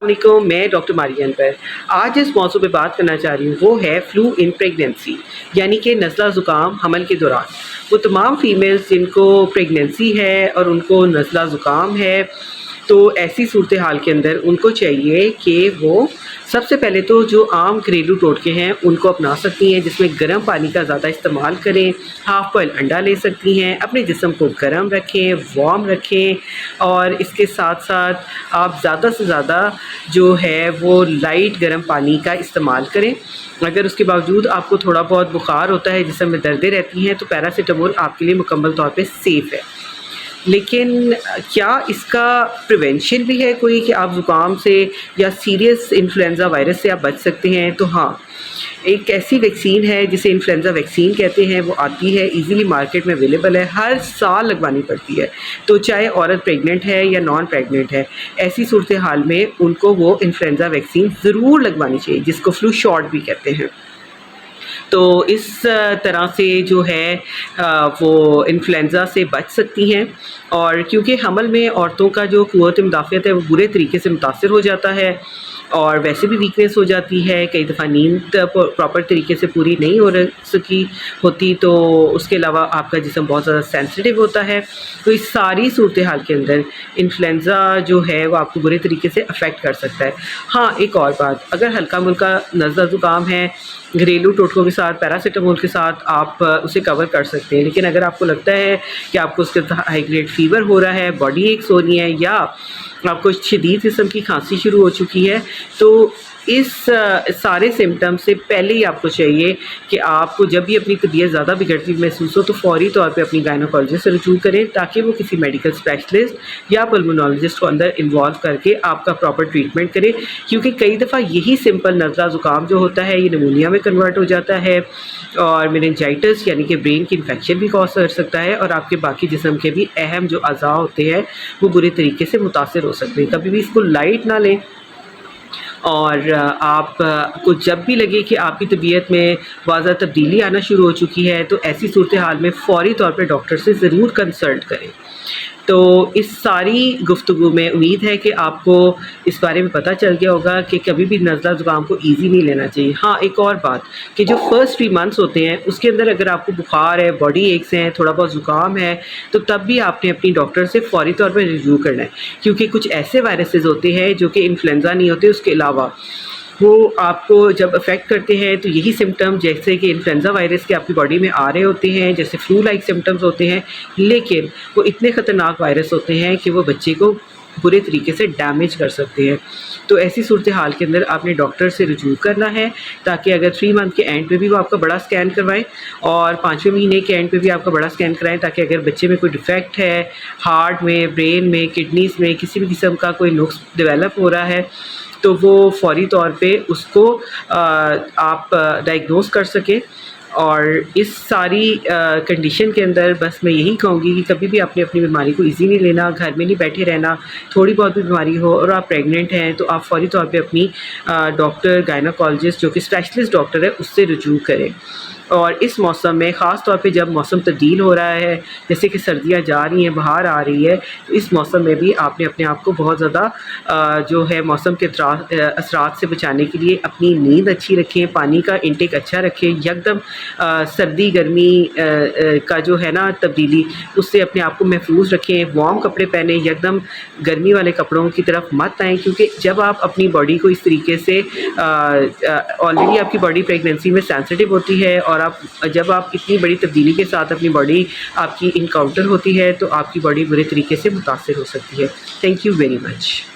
علیکم، میں ڈاکٹر مارین پر آج جس موضوع پہ بات کرنا چاہ رہی ہوں وہ ہے فلو ان پریگنینسی، یعنی کہ نزلہ زکام حمل کے دوران۔ وہ تمام فیمیلز جن کو پریگنینسی ہے اور ان کو نزلہ زکام ہے، تو ایسی صورتحال کے اندر ان کو چاہیے کہ وہ سب سے پہلے تو جو عام گھریلو ٹوٹکے ہیں ان کو اپنا سکتی ہیں، جس میں گرم پانی کا زیادہ استعمال کریں، ہاف بوائل انڈا لے سکتی ہیں، اپنے جسم کو گرم رکھیں، وارم رکھیں، اور اس کے ساتھ ساتھ آپ زیادہ سے زیادہ جو ہے وہ لائٹ گرم پانی کا استعمال کریں۔ اگر اس کے باوجود آپ کو تھوڑا بہت بخار ہوتا ہے، جسم میں دردیں رہتی ہیں، تو پیراسیٹامول آپ کے لیے مکمل طور پہ سیف ہے۔ لیکن کیا اس کا پریونشن بھی ہے کوئی کہ آپ زکام سے یا سیریس انفلوئنزا وائرس سے آپ بچ سکتے ہیں؟ تو ہاں، ایک ایسی ویکسین ہے جسے انفلوئنزا ویکسین کہتے ہیں، وہ آتی ہے، ایزیلی مارکیٹ میں اویلیبل ہے، ہر سال لگوانی پڑتی ہے۔ تو چاہے عورت پریگننٹ ہے یا نان پریگننٹ ہے، ایسی صورتحال میں ان کو وہ انفلوئنزا ویکسین ضرور لگوانی چاہیے، جس کو فلو شاٹ بھی کہتے ہیں۔ تو اس طرح سے جو ہے وہ انفلوئنزا سے بچ سکتی ہیں، اور کیونکہ حمل میں عورتوں کا جو قوت مدافعت ہے وہ برے طریقے سے متاثر ہو جاتا ہے، اور ویسے بھی ویکنیس ہو جاتی ہے، کئی دفعہ نیند پراپر طریقے سے پوری نہیں ہوتی، تو اس کے علاوہ آپ کا جسم بہت زیادہ سینسٹیو ہوتا ہے۔ تو اس ساری صورتحال کے اندر انفلوئنزا جو ہے وہ آپ کو برے طریقے سے افیکٹ کر سکتا ہے۔ ہاں، ایک اور بات، اگر ہلکا ملکا نزلہ زکام ہے، گھریلو ٹوٹکوں کے ساتھ، پیراسیٹامول کے ساتھ آپ اسے کور کر سکتے ہیں، لیکن اگر آپ کو لگتا ہے کہ آپ کو اس کے ہائی گریڈ فیور ہو رہا ہے، باڈی ایکس ہو رہی ہے، یا آپ کو شدید قسم کی کھانسی شروع ہو چکی ہے، تو اس سارے سمٹم سے پہلے ہی آپ کو چاہیے کہ آپ کو جب بھی اپنی طبیعت زیادہ بگڑتی محسوس ہو تو فوری طور پہ اپنی گائنوکالوجسٹ سے رجوع کریں، تاکہ وہ کسی میڈیکل اسپیشلسٹ یا پلمونالوجسٹ کو اندر انوالو کر کے آپ کا پراپر ٹریٹمنٹ کریں، کیونکہ کئی دفعہ یہی سمپل نزلہ زکام جو ہوتا ہے یہ نمونیا میں کنورٹ ہو جاتا ہے، اور میننجائٹس یعنی کہ برین کی انفیکشن بھی کاز کر سکتا ہے، اور آپ کے باقی جسم کے بھی اہم جو اعضاء ہوتے ہیں وہ برے طریقے سے متاثر ہو سکتے ہیں۔ کبھی بھی اس کو لائٹ نہ لیں، اور آپ کو جب بھی لگے کہ آپ کی طبیعت میں واضح تبدیلی آنا شروع ہو چکی ہے تو ایسی صورتحال میں فوری طور پہ ڈاکٹر سے ضرور کنسلٹ کریں۔ تو اس ساری گفتگو میں امید ہے کہ آپ کو اس بارے میں پتہ چل گیا ہوگا کہ کبھی بھی نزلہ زکام کو ایزی نہیں لینا چاہیے۔ ہاں، ایک اور بات کہ جو فرسٹ 3 منتھس ہوتے ہیں اس کے اندر اگر آپ کو بخار ہے، باڈی ایکس ہیں، تھوڑا بہت زکام ہے، تو تب بھی آپ نے اپنی ڈاکٹر سے فوری طور پر رجوع کرنا ہے، کیونکہ کچھ ایسے وائرسز ہوتے ہیں جو کہ انفلوئنزا نہیں ہوتے، اس کے علاوہ وہ آپ کو جب افیکٹ کرتے ہیں تو یہی سمٹم جیسے کہ انفلوئنزا وائرس کے آپ کی باڈی میں آ رہے ہوتے ہیں، جیسے فلو لائک سمٹمز ہوتے ہیں، لیکن وہ اتنے خطرناک وائرس ہوتے ہیں کہ وہ بچے کو برے طریقے سے ڈیمیج کر سکتے ہیں۔ تو ایسی صورتحال کے اندر آپ نے ڈاکٹر سے رجوع کرنا ہے، تاکہ اگر 3 منتھ کے اینڈ پہ بھی وہ آپ کا بڑا اسکین کروائیں، اور 5ویں مہینے کے اینڈ پہ بھی آپ کا بڑا اسکین کرائیں، تاکہ اگر بچے میں کوئی ڈیفیکٹ ہے، ہارٹ میں، برین میں، کڈنیز میں کسی بھی قسم کا کوئی نقص ڈیولپ ہو رہا ہے، تو وہ فوری طور پہ اس کو آپ ڈائگنوز کر سکیں۔ اور اس ساری کنڈیشن کے اندر بس میں یہی کہوں گی کہ کبھی بھی آپ نے اپنی بیماری کو ایزی نہیں لینا، گھر میں نہیں بیٹھے رہنا۔ تھوڑی بہت بھی بیماری ہو اور آپ پریگننٹ ہیں تو آپ فوری طور پہ اپنی ڈاکٹر گائنوکالوجسٹ جو کہ اسپیشلسٹ ڈاکٹر ہے اس سے رجوع کریں۔ اور اس موسم میں خاص طور پہ جب موسم تبدیل ہو رہا ہے، جیسے کہ سردیاں جا رہی ہیں، بہار آ رہی ہے، تو اس موسم میں بھی آپ نے اپنے آپ کو بہت زیادہ جو ہے موسم کے اثرات سے بچانے کے لیے اپنی نیند اچھی رکھیں، پانی کا انٹیک اچھا رکھیں، یکدم سردی گرمی کا جو ہے نا تبدیلی، اس سے اپنے آپ کو محفوظ رکھیں، وارم کپڑے پہنیں، یکدم گرمی والے کپڑوں کی طرف مت آئیں، کیونکہ جب آپ اپنی باڈی کو اس طریقے سے آلریڈی آپ کی باڈی پریگنینسی میں سینسٹیو ہوتی ہے، اور جب آپ اتنی بڑی تبدیلی کے ساتھ اپنی باڈی آپ کی انکاؤنٹر ہوتی ہے تو آپ کی باڈی برے طریقے سے متاثر ہو سکتی ہے۔ Thank you very much.